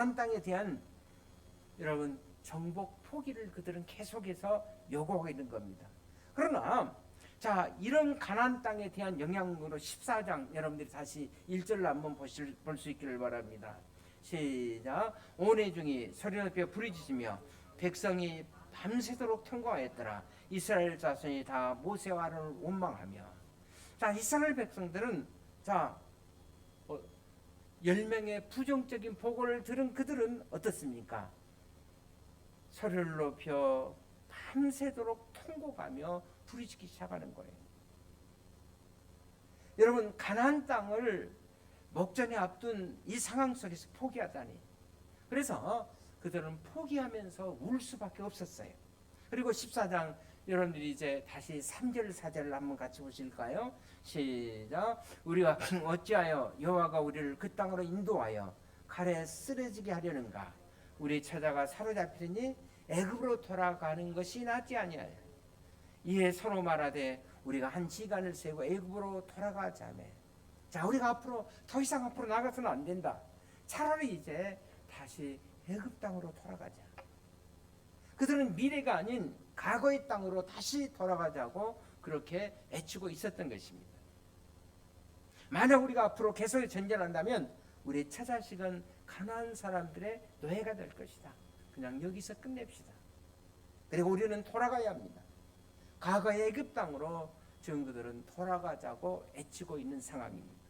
가나안 땅에 대한 여러분 정복 포기를 그들은 계속해서 요구하고 있는 겁니다. 그러나 자, 이런 가나안 땅에 대한 영향으로 14장 여러분들이 다시 1절로 한번 볼 수 있기를 바랍니다. 시작. 온 회중이 소리 높여 부르짖으며 백성이 밤새도록 통과하였더라. 이스라엘 자손이 다 모세와 아론을 원망하며. 자, 이스라엘 백성들은 자 10명의 부정적인 보고를 들은 그들은 어떻습니까? 소리를 높여 밤새도록 통곡하며 부르짖기 시작하는 거예요. 여러분, 가나안 땅을 목전에 앞둔 이 상황 속에서 포기하다니. 그래서 그들은 포기하면서 울 수밖에 없었어요. 그리고 14장 여러분들이 이제 다시 3절 4절을 한번 같이 보실까요? 시작. 우리가 어찌하여 여호와가 우리를 그 땅으로 인도하여 칼에 쓰러지게 하려는가? 우리 처자가 사로잡히니 애굽으로 돌아가는 것이 낫지 아니하여. 이에 서로 말하되 우리가 한 시간을 세고 애굽으로 돌아가자며. 자, 우리가 앞으로 더 이상 앞으로 나가서는 안 된다. 차라리 이제 다시 애굽 땅으로 돌아가자. 그들은 미래가 아닌 과거의 땅으로 다시 돌아가자고 그렇게 애쓰고 있었던 것입니다. 만약 우리가 앞으로 계속 전진한다면 우리 처자식은 가나안 사람들의 노예가 될 것이다. 그냥 여기서 끝냅시다. 그리고 우리는 돌아가야 합니다. 과거의 애굽 땅으로 지금 그들은 돌아가자고 애쓰고 있는 상황입니다.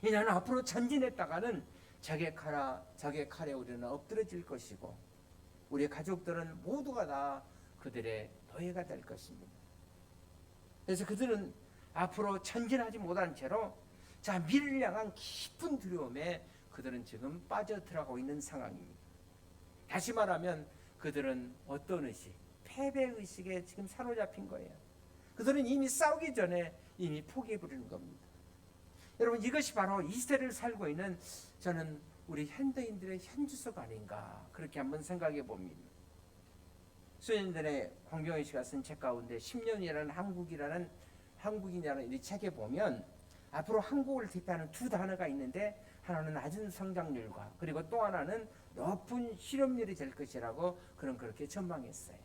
이는 앞으로 전진했다가는 적의 칼에 우리는 엎드러질 것이고 우리 가족들은 모두가 다 그들의 노예가 될 것입니다. 그래서 그들은 앞으로 전진하지 못한 채로 자, 미래를 향한 깊은 두려움에 그들은 지금 빠져들어가고 있는 상황입니다. 다시 말하면 그들은 어떤 의식? 패배의식에 지금 사로잡힌 거예요. 그들은 이미 싸우기 전에 이미 포기해버리는 겁니다. 여러분, 이것이 바로 이 시대를 살고 있는 저는 우리 현대인들의 현주소 아닌가 그렇게 한번 생각해 봅니다. 수년 전에 황병희 씨가 쓴 책 가운데 10년이라는 한국인이라는 이 책에 보면 앞으로 한국을 대표하는 두 단어가 있는데 하나는 낮은 성장률과 그리고 또 하나는 높은 실업률이 될 것이라고 그렇게 전망했어요.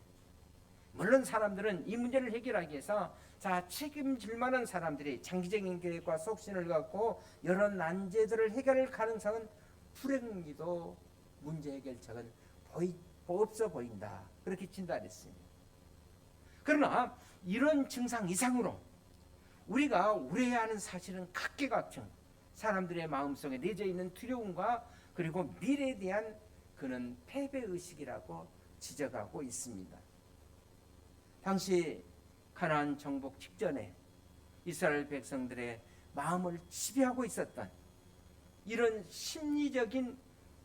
물론 사람들은 이 문제를 해결하기 위해서 자, 책임질 만한 사람들이 장기적인 계획과 속신을 갖고 여러 난제들을 해결할 가능성은 불행기도 문제 해결책은 없어 보인다. 그렇게 진단했습니다. 그러나 이런 증상 이상으로 우리가 우려해야 하는 사실은 각계각층 사람들의 마음속에 내재 있는 두려움과 그리고 미래에 대한 그는 패배의식이라고 지적하고 있습니다. 당시 가나안 정복 직전에 이스라엘 백성들의 마음을 지배하고 있었던 이런 심리적인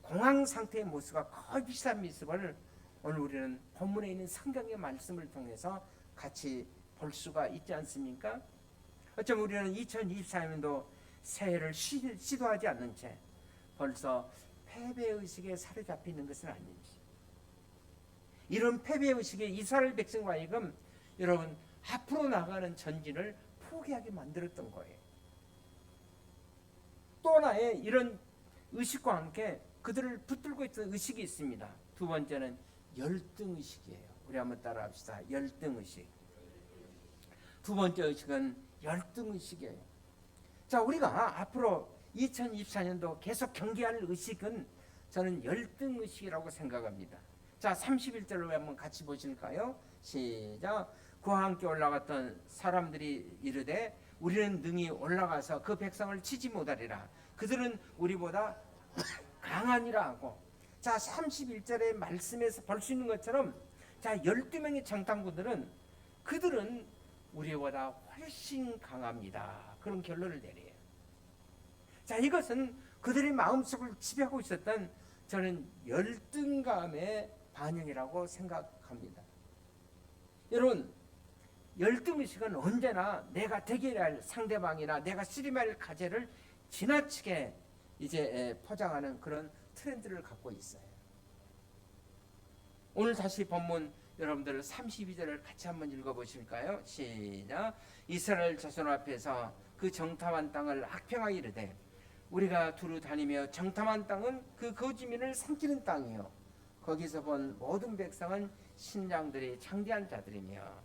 공황 상태의 모습과 거의 비슷한 모습을 오늘 우리는 본문에 있는 성경의 말씀을 통해서 같이 볼 수가 있지 않습니까? 어쩌면 우리는 2024년도 새해를 시도하지 않는 채 벌써 패배의식에 사로잡히는 것은 아닌지, 이런 패배의식에 이스라엘 백성과 하여금 여러분 앞으로 나가는 전진을 포기하게 만들었던 거예요. 또 하나의 이런 의식과 함께 그들을 붙들고 있던 의식이 있습니다. 두 번째는 열등의식이에요. 우리 한번 따라합시다. 열등의식. 두 번째 의식은 열등의식이에요. 자, 우리가 앞으로 2024년도 계속 경계할 의식은 저는 열등의식이라고 생각합니다. 자, 31절로 한번 같이 보실까요? 시작. 그와 함께 올라갔던 사람들이 이르되 우리는 능히 올라가서 그 백성을 치지 못하리라. 그들은 우리보다 강하니라 하고. 자, 31절의 말씀에서 볼 수 있는 것처럼 자, 12명의 정탐꾼들은 그들은 우리보다 훨씬 강합니다. 그런 결론을 내려요. 자, 이것은 그들의 마음속을 지배하고 있었던 저는 열등감의 반영이라고 생각합니다. 여러분, 열등의식은 언제나 내가 대결할 상대방이나 내가 씨름할 가제를 지나치게 이제 포장하는 그런 트렌드를 갖고 있어요. 오늘 다시 본문 여러분들 32절을 같이 한번 읽어보실까요? 시작. 이스라엘 자손 앞에서 그 정탐한 땅을 학평하여 이르되 우리가 두루 다니며 정탐한 땅은 그 거주민을 삼키는 땅이요 거기서 본 모든 백성은 신장들이 창대한 자들이며.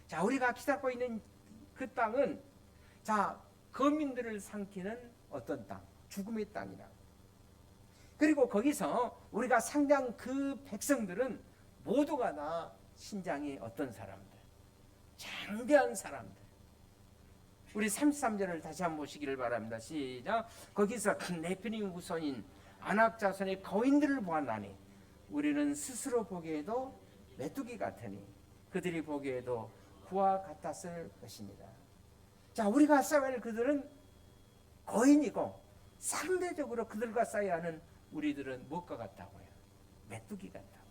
자, 우리가 기다리고 있는 그 땅은 자, 거민들을 삼키는 어떤 땅? 죽음의 땅이라. 그리고 거기서 우리가 상대한 그 백성들은 모두가 다 신장이 어떤 사람들? 장대한 사람들. 우리 33절을 다시 한번 보시기를 바랍니다. 시작. 거기서 큰 네피림 후손인 아낙 자손의 거인들을 보았나니 우리는 스스로 보기에도 메뚜기 같으니 그들이 보기에도 구와 같았을 것입니다. 자, 우리가 싸워야 할 그들은 거인이고 상대적으로 그들과 싸워야 하는 우리들은 무엇과 같다고요? 메뚜기 같다고.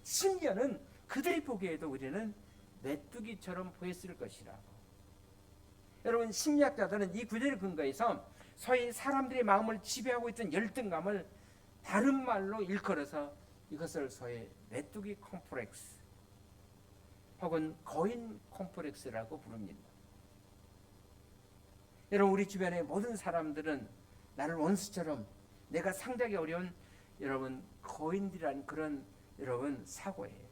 심지어는 그들이 보기에도 우리는 메뚜기처럼 보였을 것이라고. 여러분, 심리학자들은 이 구절을 근거해서 소위 사람들의 마음을 지배하고 있던 열등감을 다른 말로 일컬어서 이것을 소위 메뚜기 콤플렉스 혹은 거인 콤플렉스라고 부릅니다. 여러분, 우리 주변의 모든 사람들은 나를 원수처럼 내가 상대하기 어려운 여러분 거인들이라는 그런 여러분 사고예요.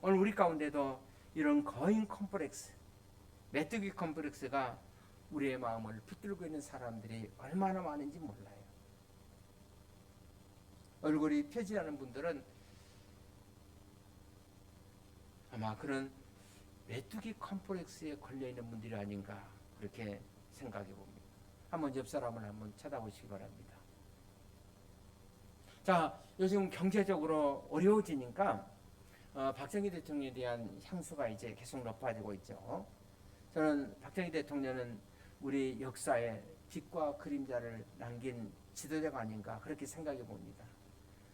오늘 우리 가운데도 이런 거인 콤플렉스, 메뚜기 콤플렉스가 우리의 마음을 붙들고 있는 사람들이 얼마나 많은지 몰라요. 얼굴이 펴지않은 분들은 아마 그런 메뚜기 콤플렉스에 걸려있는 분들이 아닌가 그렇게 생각해 봅니다. 한번 옆 사람을 한번 쳐다보시기 바랍니다. 자, 요즘 경제적으로 어려워지니까 박정희 대통령에 대한 향수가 이제 계속 높아지고 있죠. 저는 박정희 대통령은 우리 역사에 빛과 그림자를 남긴 지도자가 아닌가 그렇게 생각해 봅니다.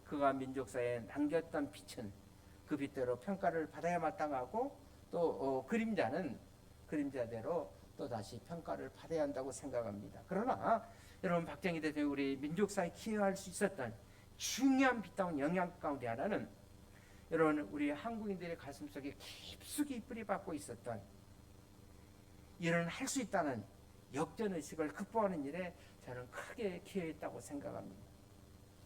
그가 민족사에 남겼던 빛은 그 빛대로 평가를 받아야 마땅하고 또 그림자는 그림자대로 또 다시 평가를 받아야 한다고 생각합니다. 그러나 여러분, 박정희 대통령이 우리 민족사에 기여할 수 있었던 중요한 빛다운 영향 가운데 하나는 여러분 우리 한국인들의 가슴속에 깊숙이 뿌리박고 있었던 이런 할 수 있다는 역전의식을 극복하는 일에 저는 크게 기여했다고 생각합니다.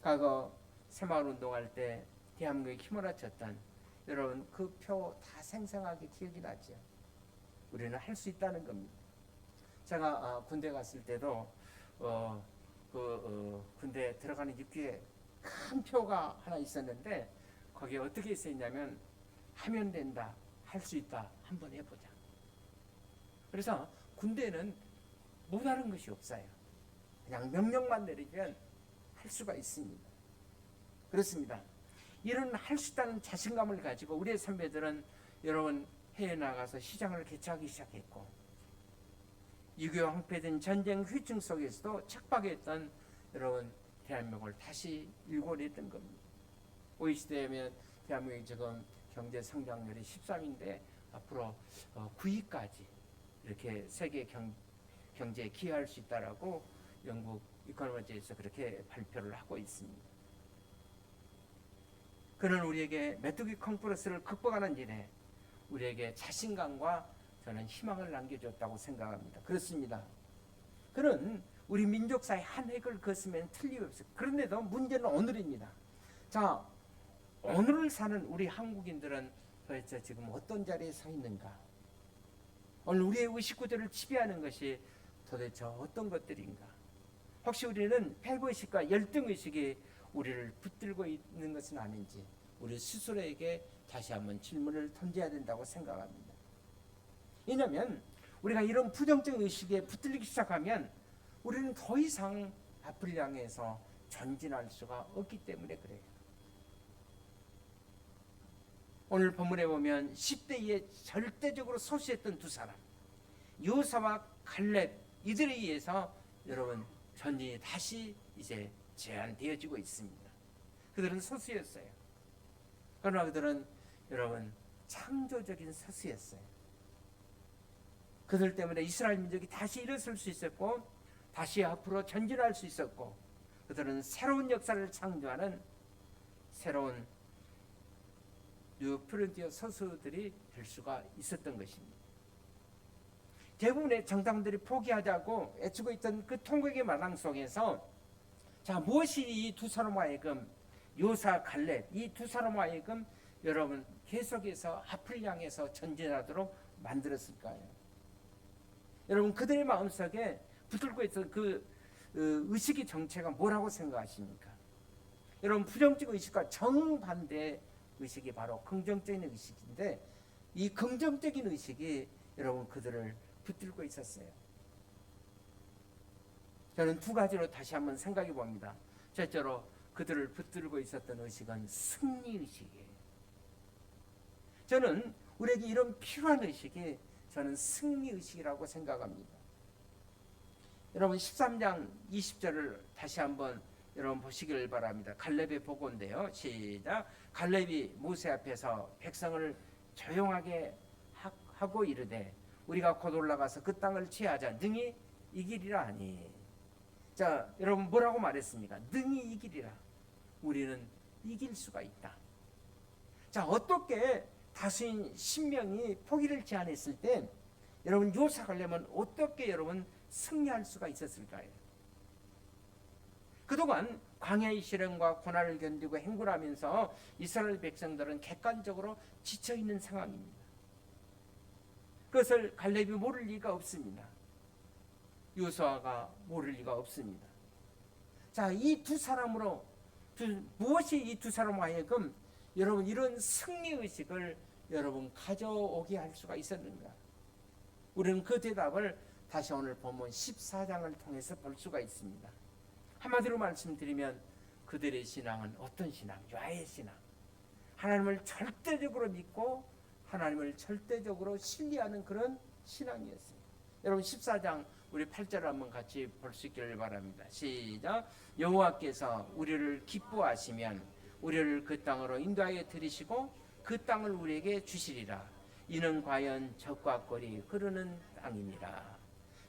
과거 새마을운동할 때 대한민국에 힘을 합쳤던 여러분 그 표 다 생생하게 기억이 나죠. 우리는 할 수 있다는 겁니다. 제가 군대 갔을 때도 군대 들어가는 입구에 큰 표가 하나 있었는데 거기에 어떻게 써있냐면 하면 된다, 할 수 있다, 한번 해보자. 그래서 군대는 못하는 것이 없어요. 그냥 명령만 내리면 할 수가 있습니다. 그렇습니다. 이런 할 수 있다는 자신감을 가지고 우리의 선배들은 여러분 해외 나가서 시장을 개최하기 시작했고 6.25 황폐된 전쟁 후유증 속에서도 척박했던 여러분 대한민국을 다시 일궈냈던 겁니다. OECD에 대한민국이 지금 경제 성장률이 13인데 앞으로 9위까지 이렇게 세계 경제에 기여할 수 있다라고 영국 이코노미스트에서 그렇게 발표를 하고 있습니다. 그는 우리에게 메뚜기 콤플렉스를 극복하는 일에 우리에게 자신감과 저는 희망을 남겨줬다고 생각합니다. 그렇습니다. 그는 우리 민족사의 한 획을 걷으면 틀림없어요. 그런데도 문제는 오늘입니다. 자, 오늘을 사는 우리 한국인들은 도대체 지금 어떤 자리에 서 있는가? 오늘 우리의 의식구조를 지배하는 것이 도대체 어떤 것들인가? 혹시 우리는 패배의식과 열등의식이 우리를 붙들고 있는 것은 아닌지 우리 스스로에게 다시 한번 질문을 던져야 된다고 생각합니다. 왜냐하면 우리가 이런 부정적 의식에 붙들리기 시작하면 우리는 더 이상 앞을 향해서 전진할 수가 없기 때문에 그래요. 오늘 본문에 보면 10대에 절대적으로 소수했던 두 사람 요사와 갈렙 이들에 의해서 여러분 전진이 다시 이제 제한되어지고 있습니다. 그들은 소수였어요. 그러나 그들은 여러분 창조적인 소수였어요. 그들 때문에 이스라엘 민족이 다시 일어설 수 있었고 다시 앞으로 전진할 수 있었고 그들은 새로운 역사를 창조하는 새로운 뉴 프론티어 서수들이 될 수가 있었던 것입니다. 대부분의 정당들이 포기하자고 애쓰고 있던 그 통곡의 마당 속에서 자, 무엇이 이 두 사람 하여금 요사 갈렙 이 두 사람 하여금 여러분 계속해서 앞을 향해서 전진하도록 만들었을까요? 여러분 그들의 마음속에 붙들고 있던 그 의식의 정체가 뭐라고 생각하십니까? 여러분 부정적 의식과 정반대 의식이 바로 긍정적인 의식인데 이 긍정적인 의식이 여러분 그들을 붙들고 있었어요. 저는 두 가지로 다시 한번 생각해 봅니다. 첫째로 그들을 붙들고 있었던 의식은 승리 의식이에요. 저는 우리에게 이런 필요한 의식이 저는 승리 의식이라고 생각합니다. 여러분 13장 20절을 다시 한번 여러분 보시기를 바랍니다. 갈렙의 보고인데요. 시작. 갈렙이 모세 앞에서 백성을 조용하게 하고 이르되 우리가 곧 올라가서 그 땅을 취하자 능히 이기리라 하니. 자, 여러분 뭐라고 말했습니까? 능히 이기리라. 우리는 이길 수가 있다. 자, 어떻게 다수인 신명이 포기를 제안했을 때 여러분 요사갈렙은 어떻게 여러분 승리할 수가 있었을까요? 그동안 광야의 시련과 고난을 견디고 행군하면서 이스라엘 백성들은 객관적으로 지쳐있는 상황입니다. 그것을 갈렙이 모를 리가 없습니다. 요수아가 모를 리가 없습니다. 자, 이 두 사람으로 무엇이 이 두 사람 하여금 여러분 이런 승리의식을 여러분 가져오게 할 수가 있었는가? 우리는 그 대답을 다시 오늘 본문 14장을 통해서 볼 수가 있습니다. 한마디로 말씀드리면 그들의 신앙은 어떤 신앙? 야훼 신앙. 하나님을 절대적으로 믿고 하나님을 절대적으로 신뢰하는 그런 신앙이었어요. 여러분 14장 우리 8절을 한번 같이 볼 수 있기를 바랍니다. 시작. 여호와께서 우리를 기뻐하시면 우리를 그 땅으로 인도하여 들이시고 그 땅을 우리에게 주시리라. 이는 과연 적과 꼴이 흐르는 땅이니라.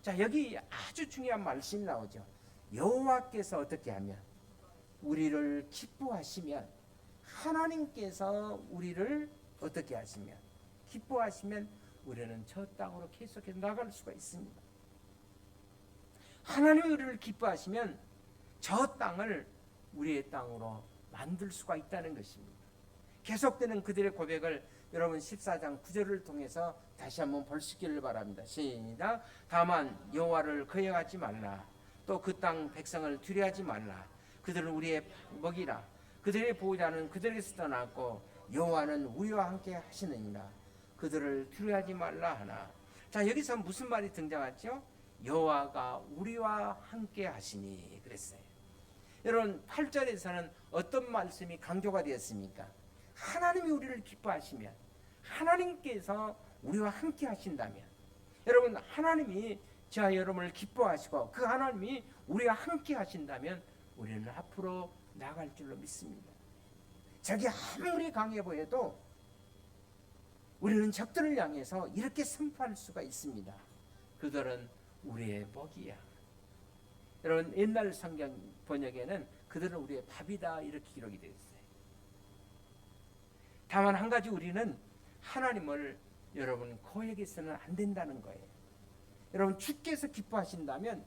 자, 여기 아주 중요한 말씀이 나오죠. 여호와께서 어떻게 하면 우리를 기뻐하시면 하나님께서 우리를 어떻게 하시면 기뻐하시면 우리는 저 땅으로 계속해서 나갈 수가 있습니다. 하나님이 우리를 기뻐하시면 저 땅을 우리의 땅으로 만들 수가 있다는 것입니다. 계속되는 그들의 고백을 여러분 14장 9절을 통해서 다시 한번 볼 수 있기를 바랍니다. 시작. 다만 여호와를 거역하지 말라. 또 그 땅 백성을 두려워하지 말라. 그들은 우리의 먹이라. 그들의 보호자는 그들에게서 떠났고 여호와는 우리와 함께 하시느니라. 그들을 두려워하지 말라 하나. 자, 여기서 무슨 말이 등장하죠? 여호와가 우리와 함께 하시니 그랬어요. 여러분 8절에서는 어떤 말씀이 강조가 되었습니까? 하나님이 우리를 기뻐하시면 하나님께서 우리와 함께 하신다면 여러분 하나님이 저와 여러분을 기뻐하시고 그 하나님이 우리와 함께 하신다면 우리는 앞으로 나갈 줄로 믿습니다. 적이 아무리 강해 보여도 우리는 적들을 향해서 이렇게 선포할 수가 있습니다. 그들은 우리의 먹이야. 여러분 옛날 성경 번역에는 그들은 우리의 밥이다 이렇게 기록이 되어 있어요. 다만 한 가지 우리는 하나님을 여러분 거역해서는 안 된다는 거예요. 여러분 주께서 기뻐하신다면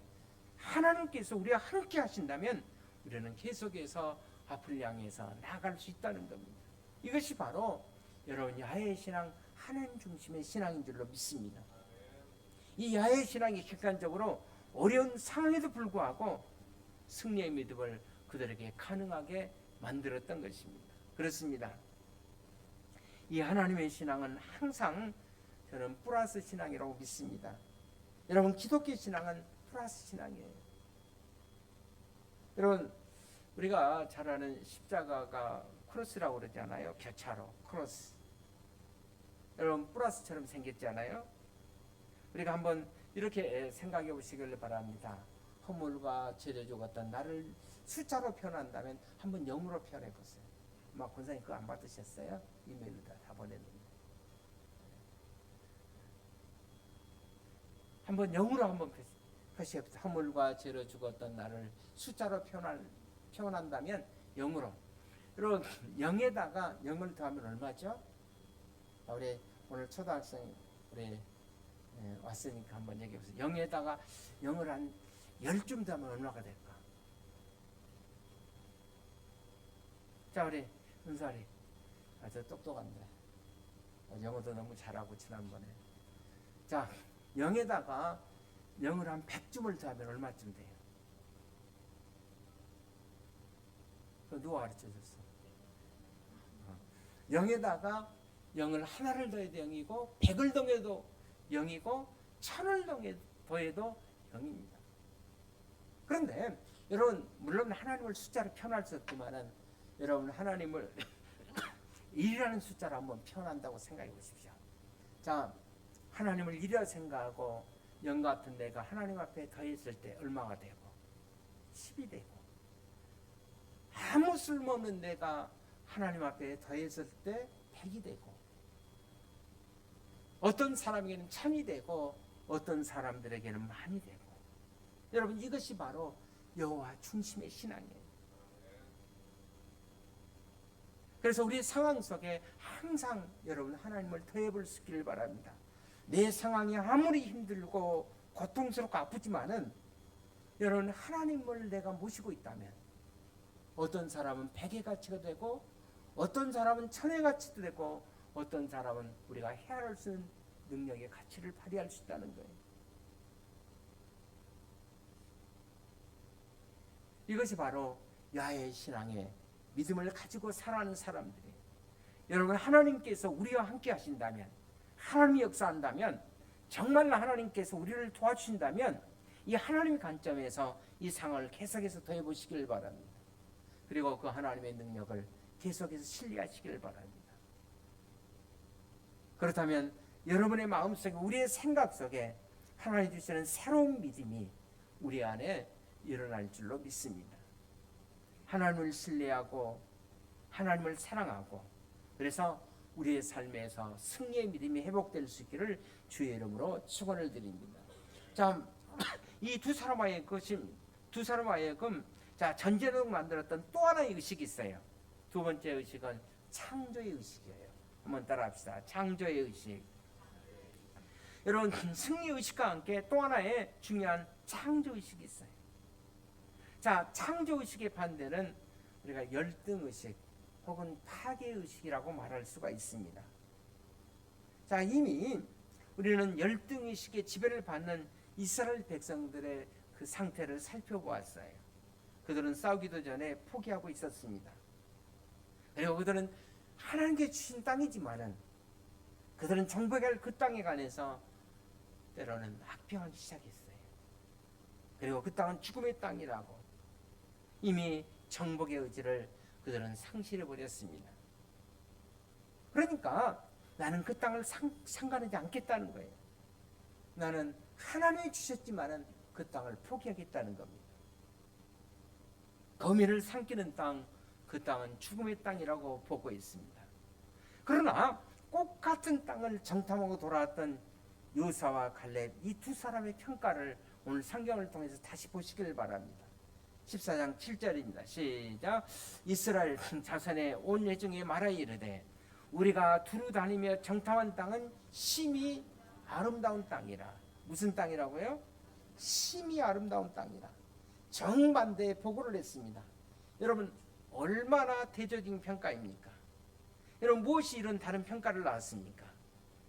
하나님께서 우리와 함께 하신다면 우리는 계속해서 앞을 향해서 나아갈 수 있다는 겁니다. 이것이 바로 여러분 야훼 신앙 하나님 중심의 신앙인 줄로 믿습니다. 이 야훼 신앙이 객관적으로 어려운 상황에도 불구하고 승리의 믿음을 그들에게 가능하게 만들었던 것입니다. 그렇습니다. 이 하나님의 신앙은 항상 저는 플러스 신앙이라고 믿습니다. 여러분 기독교 신앙은 플러스 신앙이에요. 여러분 우리가 잘 아는 십자가가 크로스라고 그러잖아요. 교차로 크로스. 여러분 플러스처럼 생겼잖아요. 우리가 한번 이렇게 생각해 보시길 바랍니다. 허물과 죄를 죽었던 나를 숫자로 표현한다면 한번 0으로 표현해 보세요. 막 권사님 그거 안 받으셨어요? 이메일로 다 보냈는데. 한번 0으로 한번 표시해 보세요. 허물과 죄로 죽었던 나를 숫자로 표현한다면 0으로. 그리고 0에다가 0을 더하면 얼마죠? 우리 오늘 초등학생 우리 왔으니까 한번 얘기해보세요. 0에다가 0을 한 10쯤 더하면 얼마가 될까? 자, 우리 은설이 아주 똑똑한데 영어도 너무 잘하고 지난번에. 자, 0에다가 0을 한 100쯤을 더하면 얼마쯤 돼요? 누가 가르쳐줬어? 0에다가 0을 하나를 더해도 0이고 100을 더해도 0이고 1000을 더해도 0입니다. 그런데 여러분, 물론 하나님을 숫자로 표현할 수 없지만은 여러분 하나님을 1이라는 숫자로 한번 표현한다고 생각해 보십시오. 자, 하나님을 1이라 생각하고 0 같은 내가 하나님 앞에 더했을 때 얼마가 되고 10이 되고, 아무 쓸모없는 내가 하나님 앞에 더했을 때 100이 되고, 어떤 사람에게는 1000이 되고 어떤 사람들에게는 만이 되고. 여러분, 이것이 바로 여호와 중심의 신앙이에요. 그래서 우리 상황 속에 항상 여러분 하나님을 더해볼 수 있기를 바랍니다. 내 상황이 아무리 힘들고 고통스럽고 아프지만은 여러분 하나님을 내가 모시고 있다면 어떤 사람은 100의 가치가 되고 어떤 사람은 1000의 가치도 되고 어떤 사람은 우리가 헤아릴 수 있는 능력의 가치를 발휘할 수 있다는 거예요. 이것이 바로 야훼 신앙의 믿음을 가지고 살아가는 사람들이에요. 여러분, 하나님께서 우리와 함께 하신다면, 하나님이 역사한다면, 정말로 하나님께서 우리를 도와주신다면 이 하나님의 관점에서 이 상황을 계속해서 더해보시길 바랍니다. 그리고 그 하나님의 능력을 계속해서 신뢰하시길 바랍니다. 그렇다면 여러분의 마음속에, 우리의 생각 속에 하나님 주시는 새로운 믿음이 우리 안에 일어날 줄로 믿습니다. 하나님을 신뢰하고 하나님을 사랑하고, 그래서 우리의 삶에서 승리의 믿음이 회복될 수 있기를 주의 이름으로 축원을 드립니다. 자, 이 두 사람 하여금 자, 전제로 만들었던 또 하나의 의식이 있어요. 두 번째 의식은 창조의 의식이에요. 한번 따라합시다. 창조의 의식. 여러분, 승리 의식과 함께 또 하나의 중요한 창조 의식이 있어요. 자, 창조 의식의 반대는 우리가 열등 의식 혹은 파괴 의식이라고 말할 수가 있습니다. 자, 이미 우리는 열등 의식의 지배를 받는 이스라엘 백성들의 그 상태를 살펴보았어요. 그들은 싸우기도 전에 포기하고 있었습니다. 그리고 그들은 하나님께 주신 땅이지만은 그들은 정복해야 할 그 땅에 관해서 때로는 악평하기 시작했어요. 그리고 그 땅은 죽음의 땅이라고 이미 정복의 의지를 그들은 상실해 버렸습니다. 그러니까 나는 그 땅을 상관하지 않겠다는 거예요. 나는 하나님이 주셨지만은 그 땅을 포기하겠다는 겁니다. 거미를 삼키는 땅, 그 땅은 죽음의 땅이라고 보고 있습니다. 그러나 꼭 같은 땅을 정탐하고 돌아왔던 요사와 갈렙, 이 두 사람의 평가를 오늘 성경을 통해서 다시 보시길 바랍니다. 14장 7절입니다. 시작. 이스라엘 자손의 온 회중에 말하여 이르되 우리가 두루 다니며 정탐한 땅은 심히 아름다운 땅이라. 무슨 땅이라고요? 심히 아름다운 땅이라. 정반대의 보고를 했습니다. 여러분, 얼마나 대조적인 평가입니까? 여러분, 무엇이 이런 다른 평가를 낳았습니까?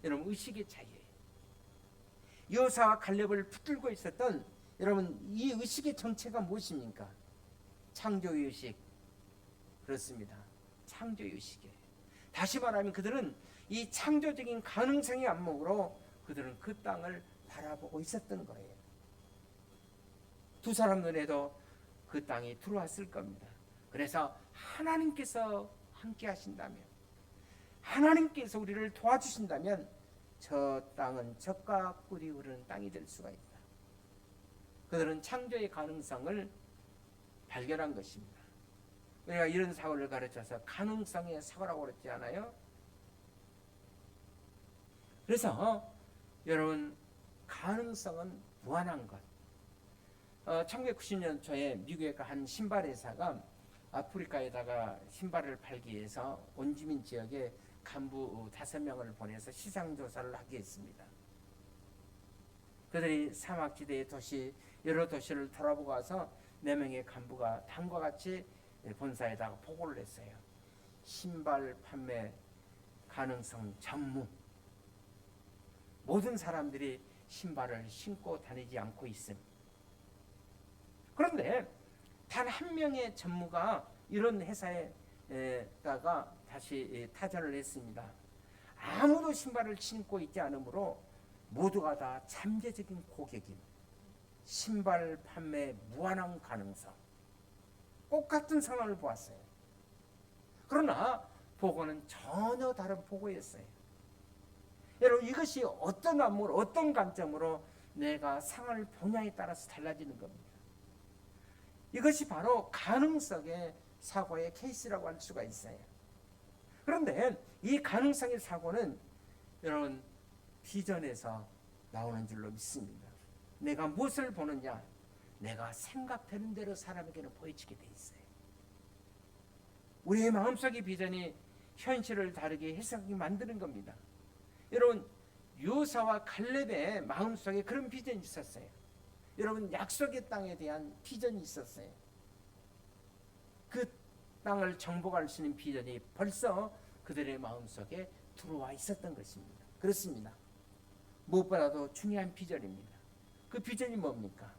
여러분, 의식의 차이예요. 여호사와 갈렙을 붙들고 있었던 여러분, 이 의식의 정체가 무엇입니까? 창조의 의식. 그렇습니다. 창조의 의식이에요. 다시 말하면 그들은 이 창조적인 가능성의 안목으로 그들은 그 땅을 바라보고 있었던 거예요. 두 사람 눈에도 그 땅이 들어왔을 겁니다. 그래서 하나님께서 함께 하신다면, 하나님께서 우리를 도와주신다면 저 땅은 젖과 꿀이 흐르는 땅이 될 수가 있다. 그들은 창조의 가능성을 발견한 것입니다. 우리가 이런 사고를 가르쳐서 가능성의 사고라고 그랬지 않아요? 그래서 여러분, 가능성은 무한한 것. 1990년 초에 미국의 한 신발 회사가 아프리카에다가 신발을 팔기 위해서 원주민 지역에 간부 5명을 보내서 시장 조사를 하게 했습니다. 그들이 사막지대의 도시 여러 도시를 돌아보고 와서 4명의 간부가 다음과 같이 본사에다가 보고를 했어요. 신발 판매 가능성 전무. 모든 사람들이 신발을 신고 다니지 않고 있음. 그런데 단 한 명의 전무가 이런 회사에다가 다시 타전을 했습니다. 아무도 신발을 신고 있지 않으므로 모두가 다 잠재적인 고객임. 신발 판매 무한한 가능성. 똑같은 상황을 보았어요. 그러나 보고는 전혀 다른 보고였어요. 여러분, 이것이 어떤 안목으로, 어떤 관점으로 내가 상황을 보냐에 따라서 달라지는 겁니다. 이것이 바로 가능성의 사고의 케이스라고 할 수가 있어요. 그런데 이 가능성의 사고는 여러분 비전에서 나오는 줄로 믿습니다. 내가 무엇을 보느냐, 내가 생각되는 대로 사람에게는 보여지게 돼 있어요. 우리의 마음속의 비전이 현실을 다르게 해석하게 만드는 겁니다. 여러분, 요사와 갈렙의 마음속에 그런 비전이 있었어요. 여러분, 약속의 땅에 대한 비전이 있었어요. 그 땅을 정복할 수 있는 비전이 벌써 그들의 마음속에 들어와 있었던 것입니다. 그렇습니다. 무엇보다도 중요한 비전입니다. 그 비전이 뭡니까?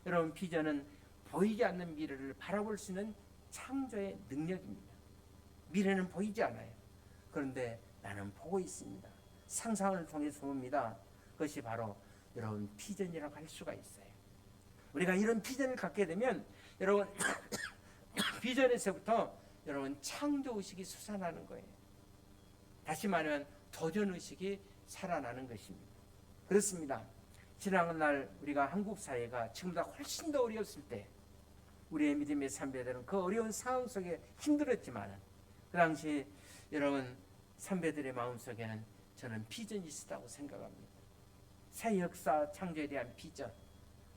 여러분, 비전은 보이지 않는 미래를 바라볼 수 있는 창조의 능력입니다. 미래는 보이지 않아요. 그런데 나는 보고 있습니다. 상상을 통해서 봅니다. 그것이 바로 여러분 비전이라고 할 수가 있어요. 우리가 이런 비전을 갖게 되면 여러분 비전에서부터 여러분 창조의식이 솟아나는 거예요. 다시 말하면 도전의식이 살아나는 것입니다. 그렇습니다. 지난날 우리가 한국 사회가 지금보다 훨씬 더 어려웠을 때 우리의 믿음의 선배들은 그 어려운 상황 속에 힘들었지만 그 당시 여러분 선배들의 마음속에는 저는 비전이 있었다고 생각합니다. 새 역사 창조에 대한 비전,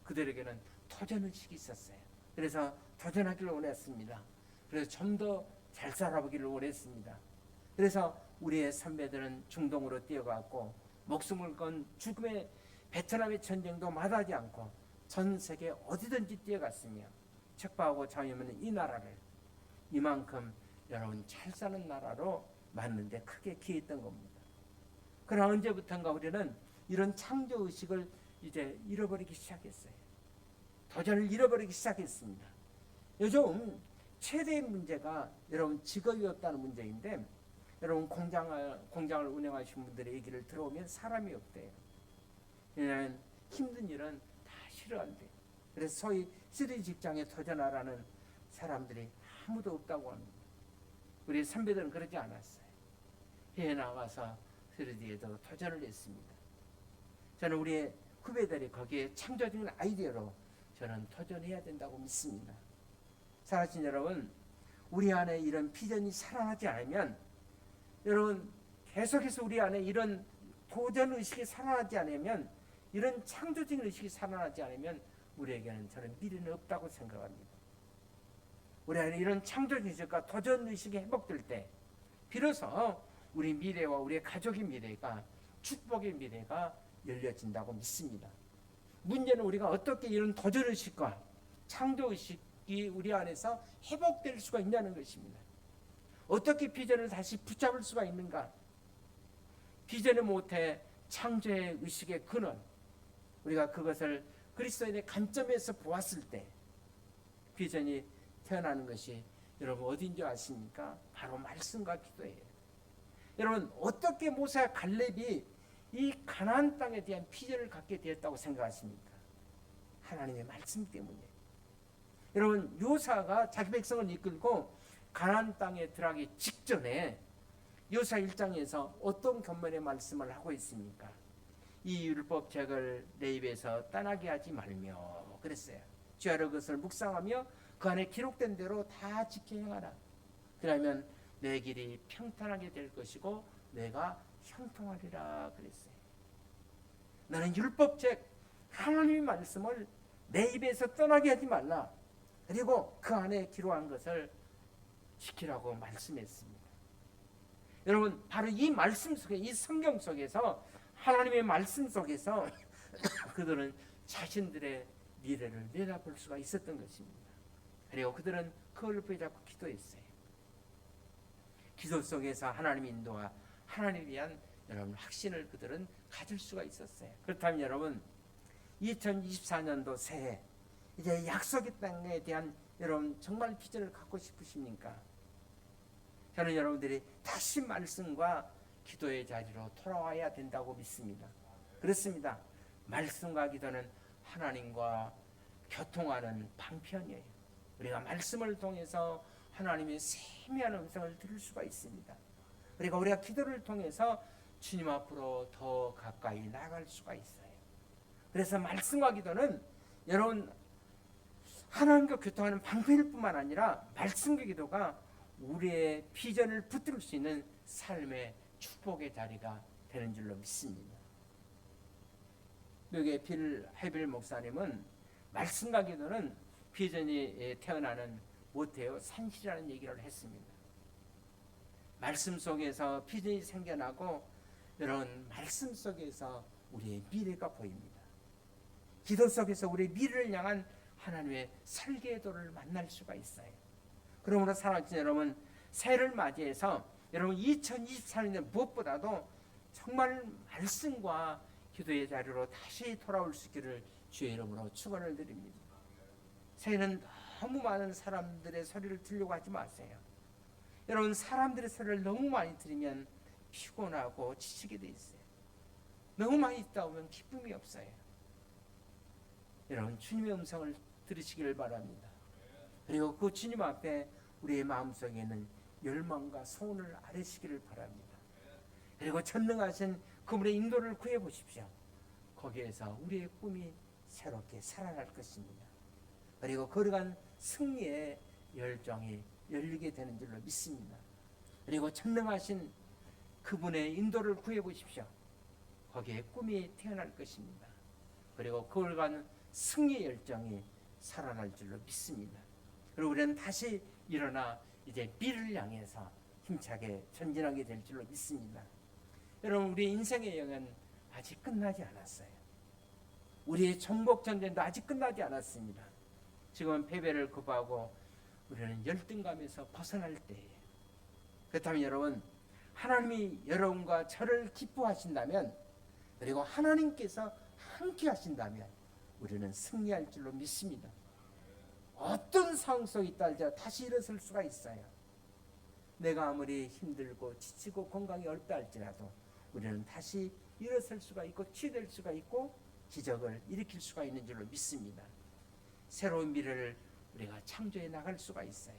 그들에게는 도전의식이 있었어요. 그래서 도전하기를 원했습니다. 그래서 좀 더 잘 살아보기를 원했습니다. 그래서 우리의 선배들은 중동으로 뛰어갔고 목숨을 건 죽음의 베트남의 전쟁도 마다하지 않고 전 세계 어디든지 뛰어갔으며 척박하고 장애없는 이 나라를 이만큼 여러분 잘 사는 나라로 만드는데 크게 기여했던 겁니다. 그러나 언제부턴가 우리는 이런 창조의식을 이제 잃어버리기 시작했어요. 도전을 잃어버리기 시작했습니다. 요즘 최대의 문제가 여러분 직업이 없다는 문제인데 여러분 공장을 운영하시는 분들의 얘기를 들어보면 사람이 없대요. 왜냐하면 힘든 일은 다 싫어한대요. 그래서 소위 쓰리 직장에 도전하라는 사람들이 아무도 없다고 합니다. 우리 선배들은 그러지 않았어요. 해외 나가서 쓰리디에도 도전을 했습니다. 저는 우리의 후배들이 거기에 창조적인 아이디어로 저는 도전해야 된다고 믿습니다. 사랑하신 여러분, 우리 안에 이런 비전이 살아나지 않으면 여러분 계속해서 우리 안에 이런 도전의식이 살아나지 않으면 이런 창조적인 의식이 살아나지 않으면 우리에게는 저는 미래는 없다고 생각합니다. 우리 안에 이런 창조의식과 도전의식이 회복될 때 비로소 우리 미래와 우리의 가족의 미래가 축복의 미래가 열려진다고 믿습니다. 문제는 우리가 어떻게 이런 도전의식과 창조의식이 우리 안에서 회복될 수가 있냐는 것입니다. 어떻게 비전을 다시 붙잡을 수가 있는가? 비전의 모태 창조의 의식의 근원, 우리가 그것을 그리스도인의 관점에서 보았을 때 비전이 태어나는 것이 여러분 어딘지 아십니까? 바로 말씀과 기도예요. 여러분 어떻게 모세와 갈렙이 이 가나안 땅에 대한 비전을 갖게 되었다고 생각하십니까? 하나님의 말씀 때문이에요. 여러분 요사가 자기 백성을 이끌고 가나안 땅에 들어가기 직전에 요사 1장에서 어떤 견면의 말씀을 하고 있습니까? 이 율법책을 내 입에서 떠나게 하지 말며 그랬어요. 주야로 그것을 묵상하며 그 안에 기록된 대로 다 지켜 행하라. 그러면 내 길이 평탄하게 될 것이고 내가 형통하리라 그랬어요. 나는 율법책 하나님의 말씀을 내 입에서 떠나게 하지 말라. 그리고 그 안에 기록한 것을 지키라고 말씀했습니다. 여러분 바로 이 말씀 속에 이 성경 속에서 하나님의 말씀 속에서 그들은 자신들의 미래를 내다볼 수가 있었던 것입니다. 그리고 그들은 그걸 붙잡고 기도했어요. 기도 속에서 하나님의 인도와 하나님에 대한 여러분 확신을 그들은 가질 수가 있었어요. 그렇다면 여러분 2024년도 새해 이제 약속의 땅에 대한 여러분 정말 비전을 갖고 싶으십니까? 저는 여러분들이 다시 말씀과 기도의 자리로 돌아와야 된다고 믿습니다. 그렇습니다. 말씀과 기도는 하나님과 교통하는 방편이에요. 우리가 말씀을 통해서 하나님의 세미한 음성을 들을 수가 있습니다. 그리고 우리가 기도를 통해서 주님 앞으로 더 가까이 나아갈 수가 있어요. 그래서 말씀과 기도는 여러분 하나님과 교통하는 방편일 뿐만 아니라 말씀과 기도가 우리의 비전을 붙들 수 있는 삶의 축복의 자리가 되는 줄로 믿습니다. 여기 빌 해빌 목사님은 말씀과 기도는 비전이 태어나는 못해요 산실이라는 얘기를 했습니다. 말씀 속에서 비전이 생겨나고 여러분 말씀 속에서 우리의 미래가 보입니다. 기도 속에서 우리의 미래를 향한 하나님의 설계도를 만날 수가 있어요. 그러므로 사랑하는 여러분 새해를 맞이해서 여러분 2024년에 무엇보다도 정말 말씀과 기도의 자리로 다시 돌아올 수 있기를 주의 이름으로 축원을 드립니다. 새해는 너무 많은 사람들의 소리를 들려고 하지 마세요. 여러분 사람들의 소리를 너무 많이 들으면 피곤하고 지치게 돼 있어요. 너무 많이 듣다 보면 기쁨이 없어요. 여러분 주님의 음성을 들으시길 바랍니다. 그리고 그 주님 앞에 우리의 마음속에는 열망과 소원을 아뢰시기를 바랍니다. 그리고 전능하신 그분의 인도를 구해 보십시오. 거기에서 우리의 꿈이 새롭게 살아날 것입니다. 그리고 걸어간 승리의 열정이 열리게 되는 줄로 믿습니다. 그리고 전능하신 그분의 인도를 구해 보십시오. 거기에 꿈이 태어날 것입니다. 그리고 걸어간 승리의 열정이 살아날 줄로 믿습니다. 그리고 우리는 다시 일어나 이제 미래를 향해서 힘차게 전진하게 될 줄로 믿습니다. 여러분 우리 인생의 여행은 아직 끝나지 않았어요. 우리의 정복 전쟁도 아직 끝나지 않았습니다. 지금은 패배를 거부하고 우리는 열등감에서 벗어날 때예요. 그렇다면 여러분 하나님이 여러분과 저를 기뻐하신다면 그리고 하나님께서 함께 하신다면 우리는 승리할 줄로 믿습니다. 어떤 상황 속에 있다 할지라도 다시 일어설 수가 있어요. 내가 아무리 힘들고 지치고 건강이 어렵다 할지라도 우리는 다시 일어설 수가 있고 치유될 수가 있고 기적을 일으킬 수가 있는 줄로 믿습니다. 새로운 미래를 우리가 창조해 나갈 수가 있어요.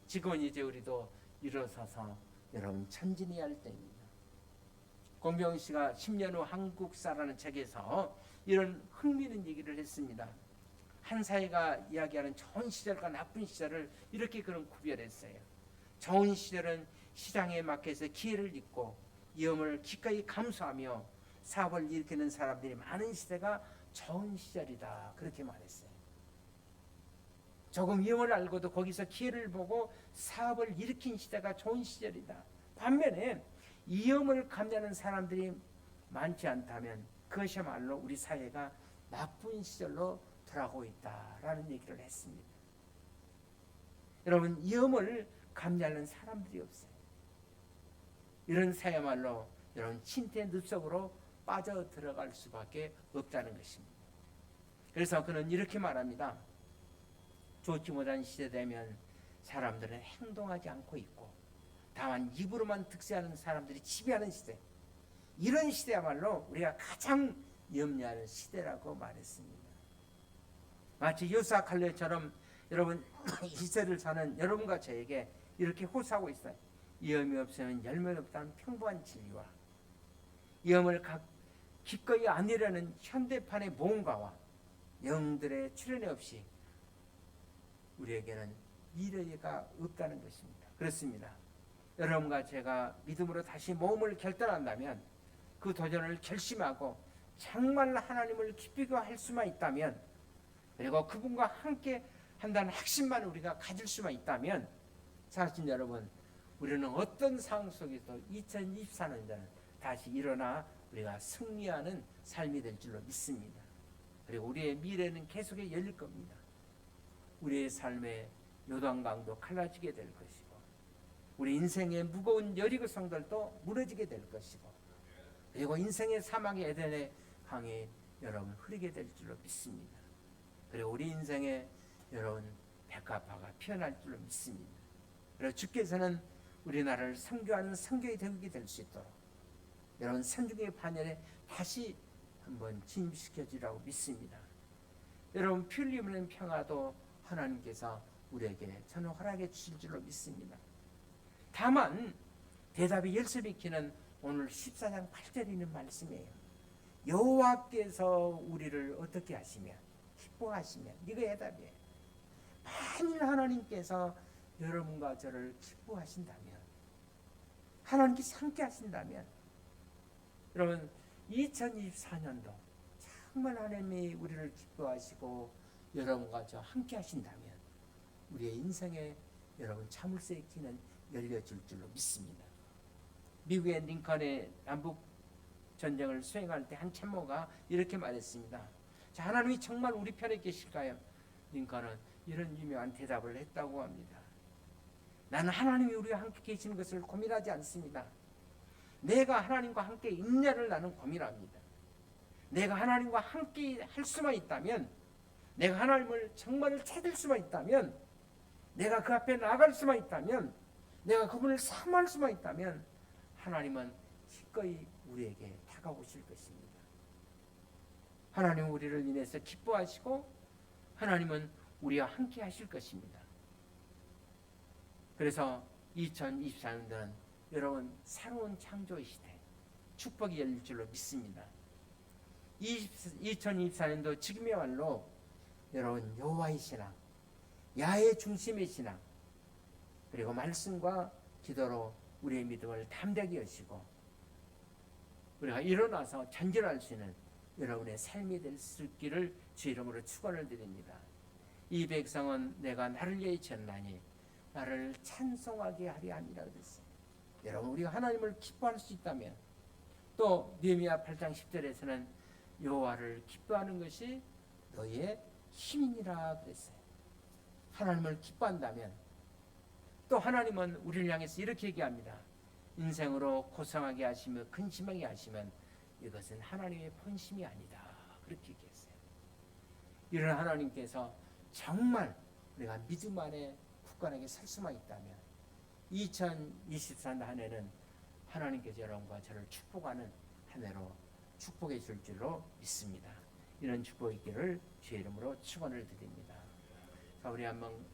지금은 이제 우리도 일어서서 여러분 전진해야 할 때입니다. 공병 씨가 10년 후 한국사라는 책에서 이런 흥미있는 얘기를 했습니다. 한 사회가 이야기하는 좋은 시절과 나쁜 시절을 이렇게 그런 구별했어요. 좋은 시절은 시장에 막혀서 기회를 잊고 위험을 기꺼이 감수하며 사업을 일으키는 사람들이 많은 시대가 좋은 시절이다. 그렇게 말했어요. 조금 위험을 알고도 거기서 기회를 보고 사업을 일으킨 시대가 좋은 시절이다. 반면에 위험을 감내하는 사람들이 많지 않다면 그것이야말로 우리 사회가 나쁜 시절로 돌아가고 있다라는 얘기를 했습니다. 여러분 위험을 감내하는 사람들이 없어요. 이런 사회야말로 여러분 침대 늪속으로 빠져 들어갈 수밖에 없다는 것입니다. 그래서 그는 이렇게 말합니다. 좋지 못한 시대 되면 사람들은 행동하지 않고 있고 다만 입으로만 득세하는 사람들이 지배하는 시대, 이런 시대야말로 우리가 가장 염려하는 시대라고 말했습니다. 마치 요사 칼레처럼 여러분 이 시대를 사는 여러분과 저에게 이렇게 호소하고 있어요. 위험이 없으면 열매 없다는 평범한 진리와 위험을 기꺼이 안으려는 현대판의 모험가와 영들의 출현이 없이 우리에게는 미래가 없다는 것입니다. 그렇습니다. 여러분과 제가 믿음으로 다시 모험을 결단한다면 그 도전을 결심하고 정말 하나님을 기쁘게 할 수만 있다면 그리고 그분과 함께 한다는 확신만 우리가 가질 수만 있다면 사실 여러분 우리는 어떤 상황 속에서 2024년에는 다시 일어나 우리가 승리하는 삶이 될 줄로 믿습니다. 그리고 우리의 미래는 계속해 열릴 겁니다. 우리의 삶의 요단강도 갈라지게 될 것이고, 우리 인생의 무거운 여리고 성들도 무너지게 될 것이고, 그리고 인생의 사막의 에덴의 강이 여러분 흐르게 될 줄로 믿습니다. 그리고 우리 인생에 여러분 백합화가 피어날 줄로 믿습니다. 그리고 주께서는 우리나라를 선교하는 선교의 대국이 될 수 있도록 여러분 산중의 반열에 다시 한번 진입시켜 주라고 믿습니다. 여러분 피 흘리는 평화도 하나님께서 우리에게 저는 허락해 주실 줄로 믿습니다. 다만 대답이 열쇠비키는 오늘 14장 8절에 있는 말씀이에요. 여호와께서 우리를 어떻게 하시며 기뻐하시며, 이거 대답이에요. 만일 하나님께서 여러분과 저를 기뻐하신다면, 하나님께서 함께 하신다면, 여러분 2024년도 정말 하나님이 우리를 기뻐하시고 여러분과 저 함께 하신다면 우리의 인생에 여러분 자물쇠의 키는 열려줄 줄로 믿습니다. 미국의 링컨의 남북 전쟁을 수행할 때 한 참모가 이렇게 말했습니다. 자, 하나님이 정말 우리 편에 계실까요? 링컨은 이런 유명한 대답을 했다고 합니다. 나는 하나님이 우리와 함께 계시는 것을 고민하지 않습니다. 내가 하나님과 함께 있냐를 나는 고민합니다. 내가 하나님과 함께 할 수만 있다면, 내가 하나님을 정말 찾을 수만 있다면, 내가 그 앞에 나갈 수만 있다면, 내가 그분을 사모할 수만 있다면 하나님은 기꺼이 우리에게 다가오실 것입니다. 하나님은 우리를 인해서 기뻐하시고 하나님은 우리와 함께 하실 것입니다. 그래서 2024년도는 여러분 새로운 창조의 시대, 축복이 열릴 줄로 믿습니다. 2024년도 지금이야말로 여러분 여호와의 신앙, 야훼 중심의 신앙, 그리고 말씀과 기도로 우리의 믿음을 담대하게 여시고 우리가 일어나서 전진할 수 있는 여러분의 삶이 될 수 있기를 주 이름으로 축원을 드립니다. 이 백성은 내가 나를 위해 지었나니 나를 찬송하게 하리 함이라 그랬어요. 여러분 우리가 하나님을 기뻐할 수 있다면, 또 느헤미야 8장 10절에서는 여호와를 기뻐하는 것이 너희의 힘이니라 그랬어요. 하나님을 기뻐한다면, 또 하나님은 우리를 향해서 이렇게 얘기합니다. 인생으로 고상하게 하시며 근심하게 하시면 이것은 하나님의 본심이 아니다, 그렇게 얘기했어요. 이런 하나님께서 정말 우리가 믿음 안에 굳건하게 설 수만 있다면 2024년 한 해는 하나님께서 여러분과 저를 축복하는 한 해로 축복해 줄 줄로 믿습니다. 이런 축복이 있기를 주의 이름으로 축원을 드립니다. 자, 우리 한번